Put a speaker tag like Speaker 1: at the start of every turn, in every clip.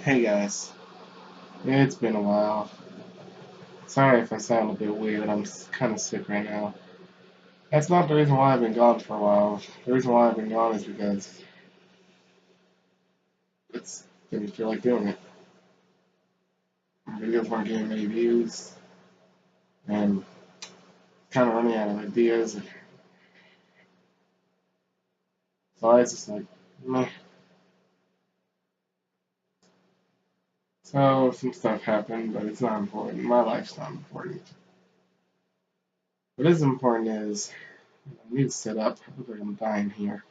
Speaker 1: Hey guys, it's been a while. Sorry if I sound a bit weird, I'm kind of sick right now. That's not the reason why I've been gone for a while. The reason why I've been gone is because it's didn't feel like doing it. My videos weren't getting many views, and kind of running out of ideas. So I was just like, meh. So some stuff happened, but it's not important. My life's not important. What is important is I need to sit up. I look like I'm dying here.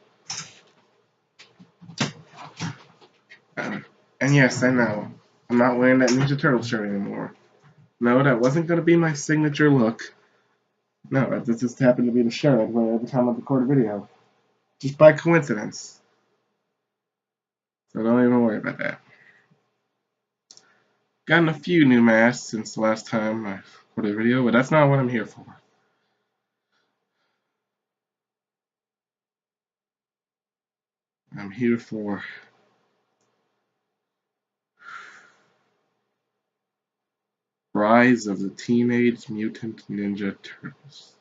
Speaker 1: And yes, I know. I'm not wearing that Ninja Turtle shirt anymore. No, that wasn't going to be my signature look. No, this just happened to be the shirt I'd wear every time I record a video. Just by coincidence. So don't even worry about that. Gotten a few new masks since the last time I recorded a video, but that's not what I'm here for. I'm here for Rise of the Teenage Mutant Ninja Turtles.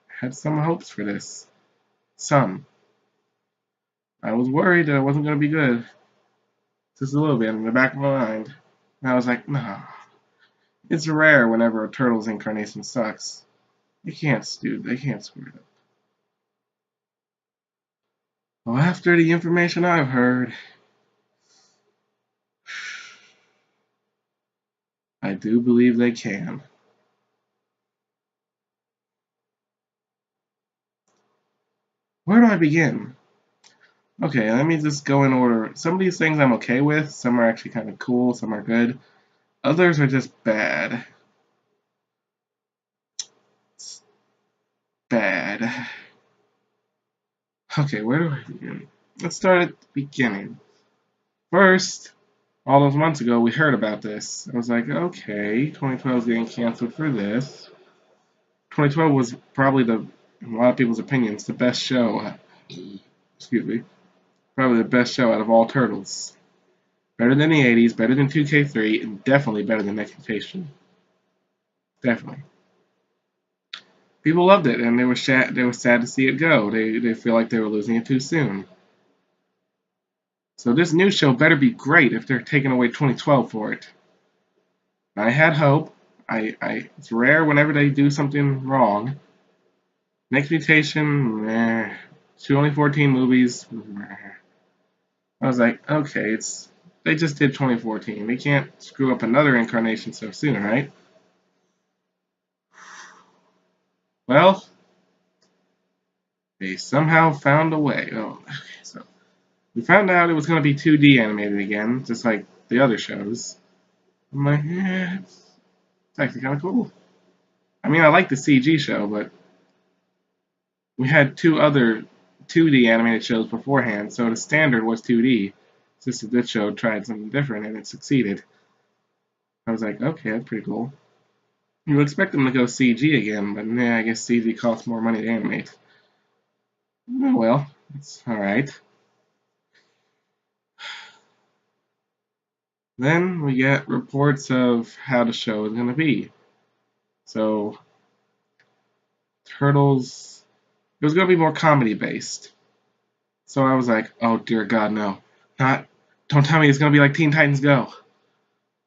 Speaker 1: I had some hopes for this. Some. I was worried that it wasn't going to be good. Just a little bit in the back of my mind. And I was like, no. It's rare whenever a Turtles incarnation sucks. They can't screw it up. Well, after the information I've heard, I do believe they can. Where do I begin? Okay, let me just go in order. Some of these things I'm okay with, some are actually kind of cool, some are good. Others are just bad. It's bad. Okay, where do I begin? Let's start at the beginning. First, all those months ago, we heard about this. I was like, okay, 2012 is getting canceled for this. 2012 was probably in a lot of people's opinions, the best show. Excuse me. Probably the best show out of all Turtles. Better than the 80s, better than 2K3, and definitely better than Next Mutation. Definitely. People loved it, and they were sad to see it go. They feel like they were losing it too soon. So this new show better be great if they're taking away 2012 for it. I had hope. It's rare whenever they do something wrong. Next Mutation, meh. 2014 movies, meh. I was like, okay, they just did 2014. They can't screw up another incarnation so soon, right? Well, they somehow found a way. Oh, okay, so we found out it was going to be 2D animated again, just like the other shows. I'm like, it's actually kind of cool. I mean, I like the CG show, but we had two other 2D animated shows beforehand, so the standard was 2D. It's just that this show tried something different and it succeeded. I was like, okay, that's pretty cool. You would expect them to go CG again, but nah, I guess CG costs more money to animate. Oh well, it's alright. Then we get reports of how the show is going to be. So, Turtles, it was going to be more comedy based. So I was like, oh dear God, no. Not, don't tell me it's going to be like Teen Titans Go.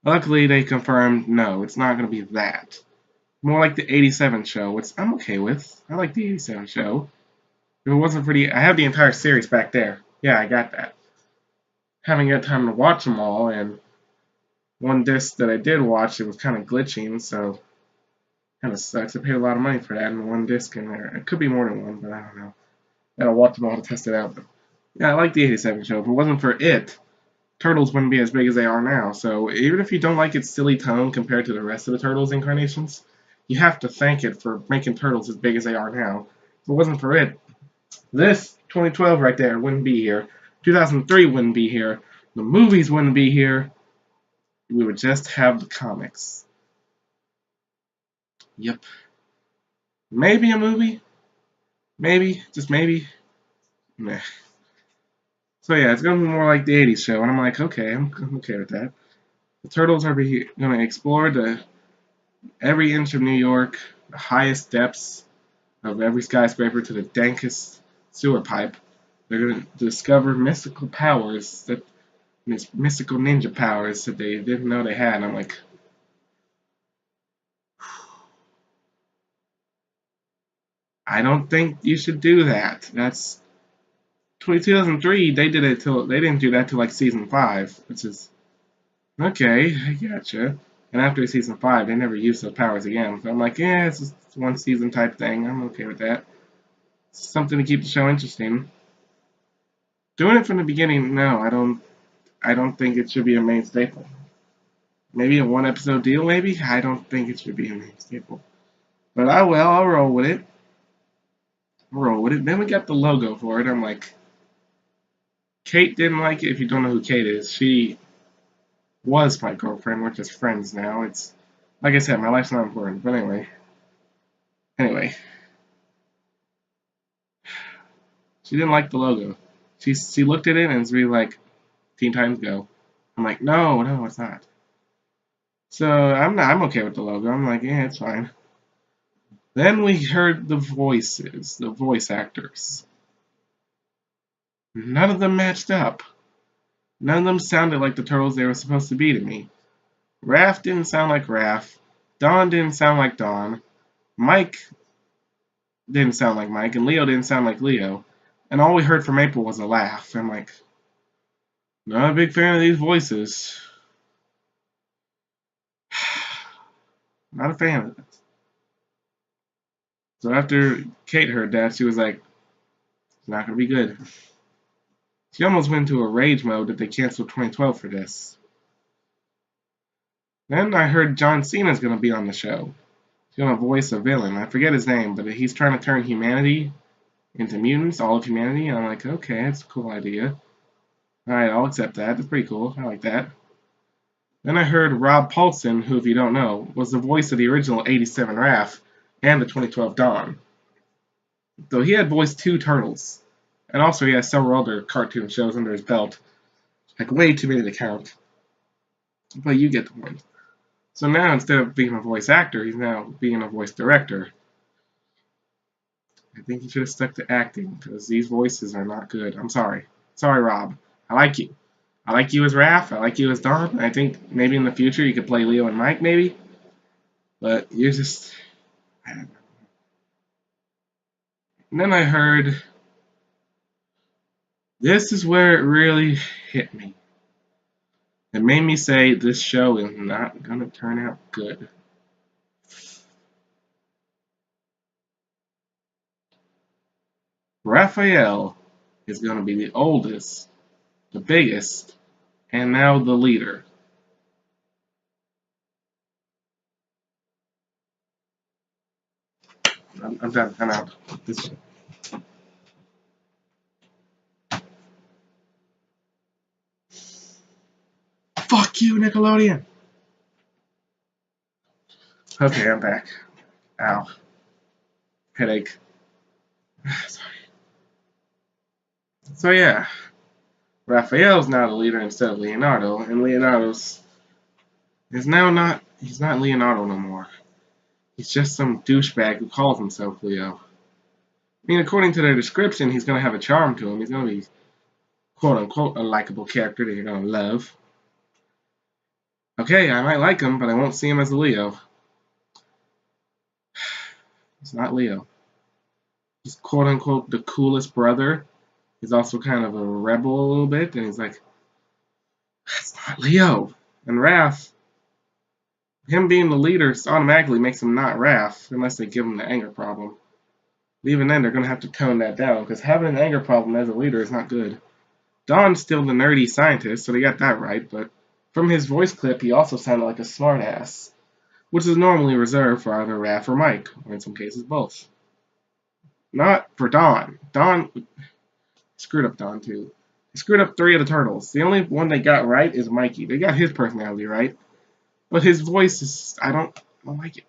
Speaker 1: Luckily, they confirmed no, it's not going to be that. More like the 87 show, which I'm okay with. I like the 87 show. If it wasn't for I have the entire series back there. Yeah, I got that. Haven't got time to watch them all, and one disc that I did watch, it was kind of glitching, so kind of sucks. I paid a lot of money for that and one disc in there. It could be more than one, but I don't know. Gotta watch them all to test it out. But yeah, I like the 87 show. If it wasn't for it, Turtles wouldn't be as big as they are now. So even if you don't like its silly tone compared to the rest of the Turtles incarnations, you have to thank it for making Turtles as big as they are now. If it wasn't for it, this 2012 right there wouldn't be here. 2003 wouldn't be here. The movies wouldn't be here. We would just have the comics. Yep. Maybe a movie. Maybe. Just maybe. Meh. So yeah, it's gonna be more like the '80s show, and I'm like, okay, I'm okay with that. The turtles are gonna explore every inch of New York, the highest depths of every skyscraper to the dankest sewer pipe. They're gonna discover mystical powers mystical ninja powers that they didn't know they had. And I'm like, I don't think you should do that. That's 2003. They didn't do that till like season 5, which is okay. I gotcha. And after season 5, they never used those powers again. So I'm like, yeah, it's just one season type thing. I'm okay with that. It's something to keep the show interesting. Doing it from the beginning, no, I don't. I don't think it should be a main staple. Maybe a one episode deal, maybe. I don't think it should be a main staple. But I will. I'll roll with it. Roll with it. Then we got the logo for it. I'm like, Kate didn't like it. If you don't know who Kate is, she was my girlfriend. We're just friends now. It's like I said, my life's not important. But anyway, she didn't like the logo. She looked at it and was really like, Teen Titans Go. I'm like, no, it's not. So I'm okay with the logo. I'm like, yeah, it's fine. Then we heard the voices, the voice actors. None of them matched up. None of them sounded like the turtles they were supposed to be to me. Raph didn't sound like Raph. Don didn't sound like Don. Mike didn't sound like Mike. And Leo didn't sound like Leo. And all we heard from April was a laugh. I'm like, not a big fan of these voices. Not a fan of it. So after Kate heard that, she was like, it's not going to be good. She almost went into a rage mode that they canceled 2012 for this. Then I heard John Cena's going to be on the show. He's going to voice a villain. I forget his name, but he's trying to turn humanity into mutants, all of humanity. And I'm like, okay, that's a cool idea. Alright, I'll accept that. That's pretty cool. I like that. Then I heard Rob Paulsen, who, if you don't know, was the voice of the original '87 Raph and the 2012 Dawn. Though he had voiced 2 Turtles. And also he has several other cartoon shows under his belt. Like, way too many to count. But you get the point. So now, instead of being a voice actor, he's now being a voice director. I think he should have stuck to acting, because these voices are not good. I'm sorry. Sorry, Rob. I like you. I like you as Raph. I like you as Don. I think maybe in the future you could play Leo and Mike, maybe. But you're just... I don't know. And then I heard... This is where it really hit me. It made me say this show is not going to turn out good. Raphael is going to be the oldest, the biggest, and now the leader. I'm done. I'm out. This shit. Fuck you, Nickelodeon. Okay, I'm back. Ow. Headache. Sorry. So yeah, Raphael's now the leader instead of Leonardo, and Leonardo's is now not. He's not Leonardo no more. He's just some douchebag who calls himself Leo. I mean, according to their description, he's gonna have a charm to him. He's gonna be quote unquote a likable character that you're gonna love. Okay, I might like him, but I won't see him as a Leo. He's not Leo. He's quote unquote the coolest brother. He's also kind of a rebel a little bit, and he's like, that's not Leo. And Raph, him being the leader automatically makes him not Raph, unless they give him the anger problem. But even then, they're going to have to tone that down, because having an anger problem as a leader is not good. Don's still the nerdy scientist, so they got that right, but from his voice clip, he also sounded like a smartass, which is normally reserved for either Raph or Mike, or in some cases both. Not for Don. Don screwed up Don too. He screwed up 3 of the turtles. The only one they got right is Mikey. They got his personality right, but his voice is I don't like it.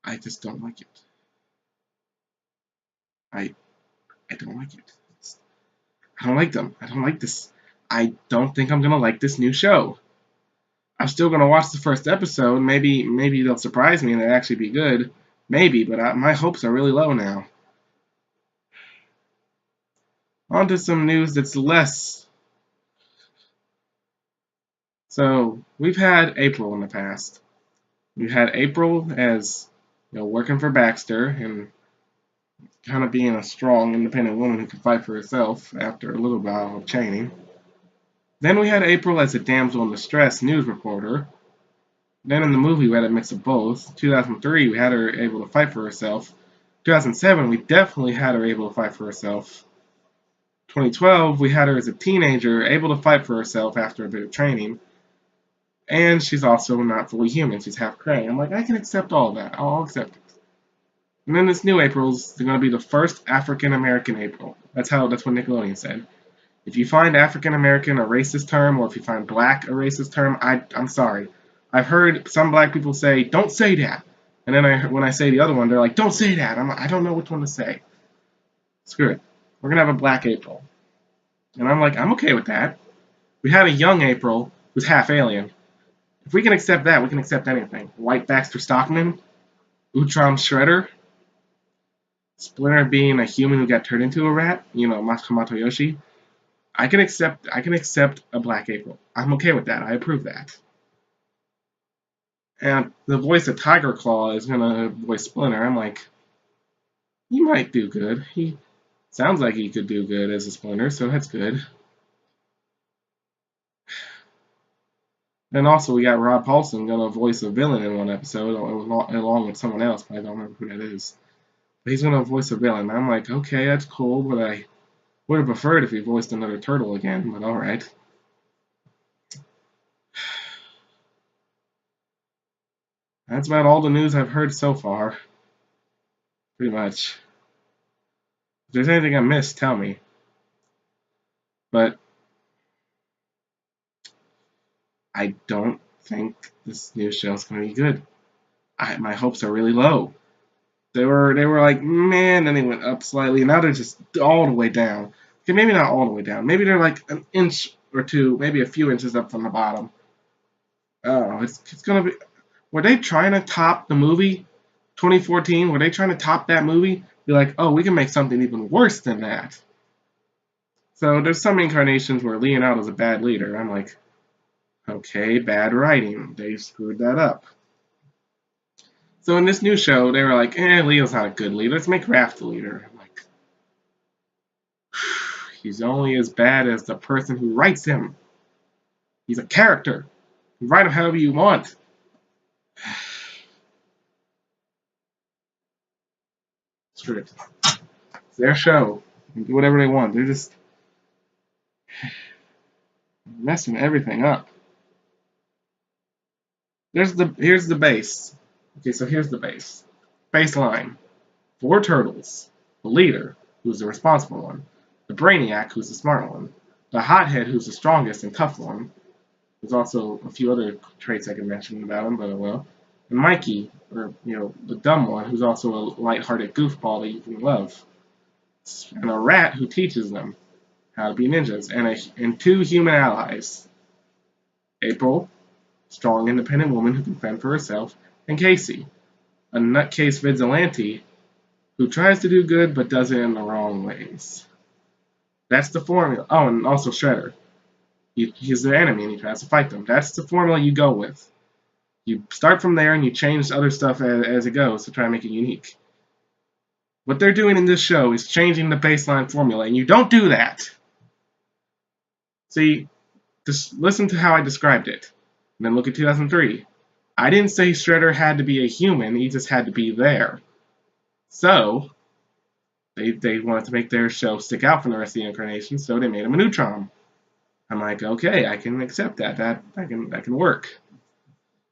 Speaker 1: I just don't like it. I don't like it. I don't like them. I don't like this. I don't think I'm gonna like this new show. I'm still gonna watch the first episode. Maybe they'll surprise me and it'll actually be good. Maybe, but my hopes are really low now. On to some news that's less. So we've had April in the past. We've had April as working for Baxter and kind of being a strong, independent woman who can fight for herself after a little while of chaining. Then we had April as a damsel in distress news reporter. Then in the movie, we had a mix of both. 2003, we had her able to fight for herself. 2007, we definitely had her able to fight for herself. 2012, we had her as a teenager, able to fight for herself after a bit of training. And she's also not fully human. She's half Krang. I'm like, I can accept all that. I'll accept it. And then this new April's going to be the first African American April. That's what Nickelodeon said. If you find African American a racist term, or if you find black a racist term, I'm sorry. I've heard some black people say, "Don't say that," and then when I say the other one, they're like, "Don't say that." I don't know which one to say. Screw it. We're gonna have a black April, and I'm like, I'm okay with that. We had a young April who's half alien. If we can accept that, we can accept anything. White Baxter Stockman, Utram Shredder, Splinter being a human who got turned into a rat, Masako Yoshi. I can accept a black April. I'm okay with that. I approve that. And the voice of Tiger Claw is gonna voice Splinter. I'm like, he might do good. He sounds like he could do good as a Splinter, so that's good. And also we got Rob Paulson gonna voice a villain in one episode along with someone else, but I don't remember who that is. But he's gonna voice a villain. I'm like, okay, that's cool, but I would have preferred if he voiced another turtle again, but alright. That's about all the news I've heard so far. Pretty much. If there's anything I missed, tell me. But I don't think this new show's gonna be good. My hopes are really low. They were like, man, then they went up slightly. Now they're just all the way down. Okay, maybe not all the way down. Maybe they're like an inch or two, maybe a few inches up from the bottom. Oh, it's gonna be. Were they trying to top the movie 2014? Were they trying to top that movie? Be like, oh, we can make something even worse than that. So there's some incarnations where Leonardo's a bad leader. I'm like, okay, bad writing. They screwed that up. So in this new show, they were like, Leo's not a good leader. Let's make Raph the leader. I'm like, he's only as bad as the person who writes him. He's a character. You write him however you want. Screw it. It's their show. They can do whatever they want. They're just messing everything up. Here's the base. Okay, so here's the base. Baseline. 4 turtles. The leader, who's the responsible one. The brainiac, who's the smart one. The hothead, who's the strongest and tough one. There's also a few other traits I can mention about him, but I will. And Mikey, or the dumb one, who's also a light-hearted goofball that you can love. And a rat who teaches them how to be ninjas. And 2 human allies. April, strong, independent woman who can fend for herself, and Casey, a nutcase vigilante who tries to do good but does it in the wrong ways. That's the formula. Oh, and also Shredder. He's their enemy and he tries to fight them. That's the formula you go with. You start from there and you change other stuff as it goes to try and make it unique. What they're doing in this show is changing the baseline formula, and you don't do that. See, just listen to how I described it, and then look at 2003. I didn't say Shredder had to be a human, he just had to be there. So, they wanted to make their show stick out from the rest of the incarnation, so they made him a neutron. I'm like, okay, I can accept that. That can work.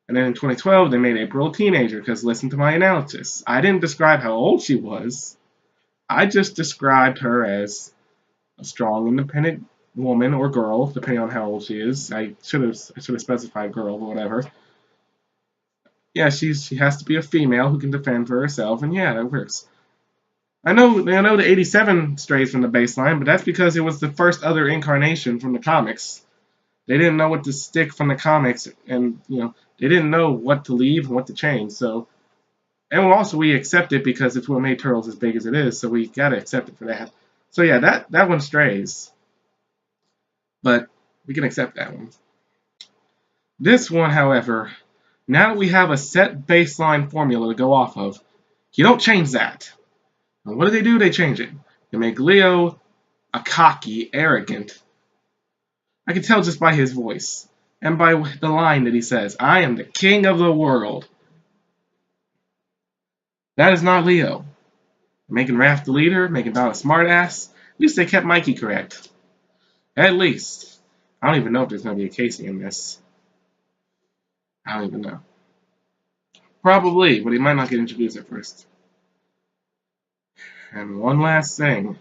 Speaker 1: And then in 2012, they made April a teenager, because listen to my analysis. I didn't describe how old she was. I just described her as a strong, independent woman or girl, depending on how old she is. I should have specified girl or whatever. Yeah, she has to be a female who can defend for herself, and yeah, that works. I know the 87 strays from the baseline, but that's because it was the first other incarnation from the comics. They didn't know what to stick from the comics, and they didn't know what to leave and what to change. So, and also we accept it because it's what made Turtles as big as it is. So we gotta accept it for that. So yeah, that one strays, but we can accept that one. This one, however, now that we have a set baseline formula to go off of, you don't change that. And what do? They change it. They make Leo a cocky, arrogant. I can tell just by his voice and by the line that he says, "I am the king of the world." That is not Leo. Making Raph the leader, making Don a smartass. At least they kept Mikey correct. At least. I don't even know if there's going to be a Casey in this. I don't even know. Probably, but he might not get introduced at first. And one last thing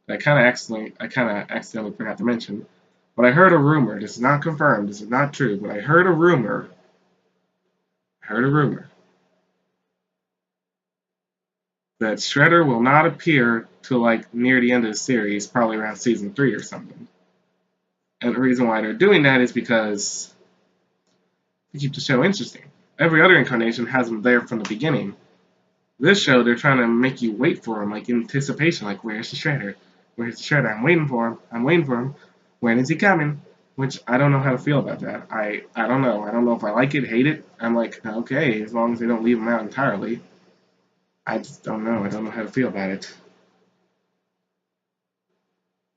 Speaker 1: that I kind of accidentally forgot to mention. But I heard a rumor. This is not confirmed. This is not true. But I heard a rumor. That Shredder will not appear till like near the end of the series, probably around season 3 or something. And the reason why they're doing that is because they keep the show interesting. Every other incarnation has him there from the beginning. This show, they're trying to make you wait for him, like in anticipation, like where's the Shredder? Where's the Shredder? I'm waiting for him. When is he coming? Which I don't know how to feel about that. I don't know. I don't know if I like it, hate it. I'm like, okay, as long as they don't leave him out entirely. I just don't know. I don't know how to feel about it.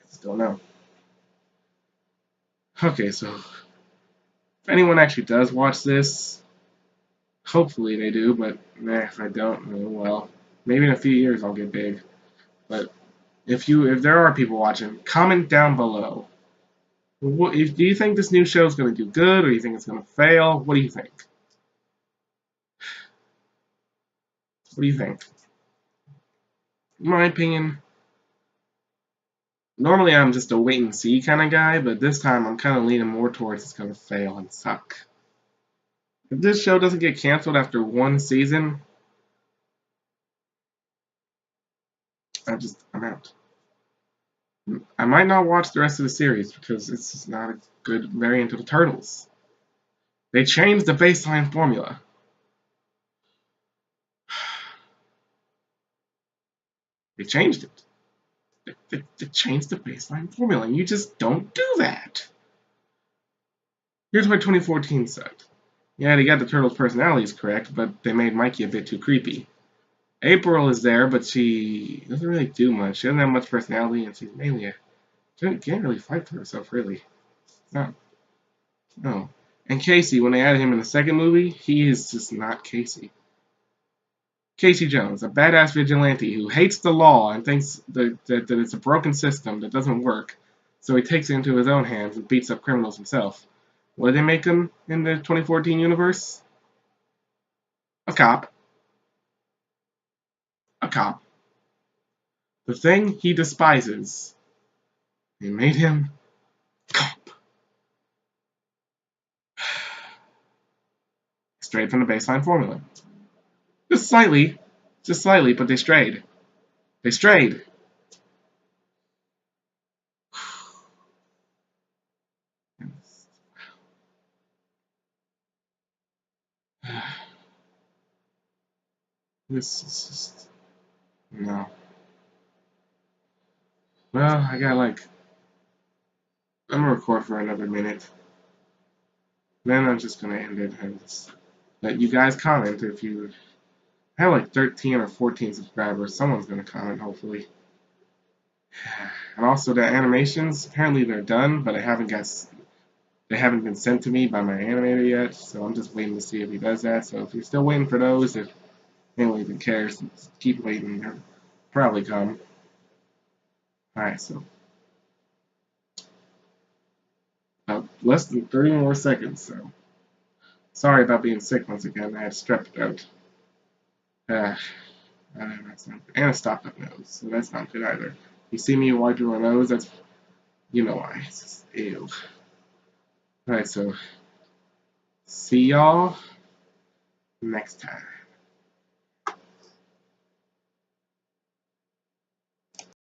Speaker 1: I just don't know. Okay, so if anyone actually does watch this, hopefully they do, but if I don't, oh well. Maybe in a few years I'll get big. But if there are people watching, comment down below. Do you think this new show is going to do good, or do you think it's going to fail? What do you think? What do you think? In my opinion, normally I'm just a wait and see kind of guy, but this time I'm kind of leaning more towards it's going to fail and suck. If this show doesn't get canceled after one season, I'm out. I might not watch the rest of the series because it's just not a good variant of the Turtles. They changed the baseline formula. They changed it. They changed the baseline formula, and you just don't do that. Here's what 2014 said. Yeah, they got the Turtles' personalities correct, but they made Mikey a bit too creepy. April is there, but she doesn't really do much. She doesn't have much personality, and she's mainly can't really fight for herself, really. No. And Casey, when they added him in the second movie, he is just not Casey. Casey Jones, a badass vigilante who hates the law and thinks that it's a broken system that doesn't work, so he takes it into his own hands and beats up criminals himself. What did they make him in the 2014 universe? A cop. A cop. The thing he despises. They made him a cop. Strayed from the baseline formula. Just slightly, but they strayed. They strayed. This is just no. Well, I got I'm gonna record for another minute. Then I'm just gonna end it and just let you guys comment if you have like 13 or 14 subscribers. Someone's gonna comment, hopefully. And also the animations, apparently they're done, but they haven't been sent to me by my animator yet, so I'm just waiting to see if he does that. So if you're still waiting for those, if anyone even cares, keep waiting. They'll probably come. Alright, so about less than 30 more seconds, so sorry about being sick once again. I had strep throat. That's not good. And a stopped up nose, so that's not good either. You see me wiping my nose, that's you know why. It's just ew. Alright, so see y'all next time.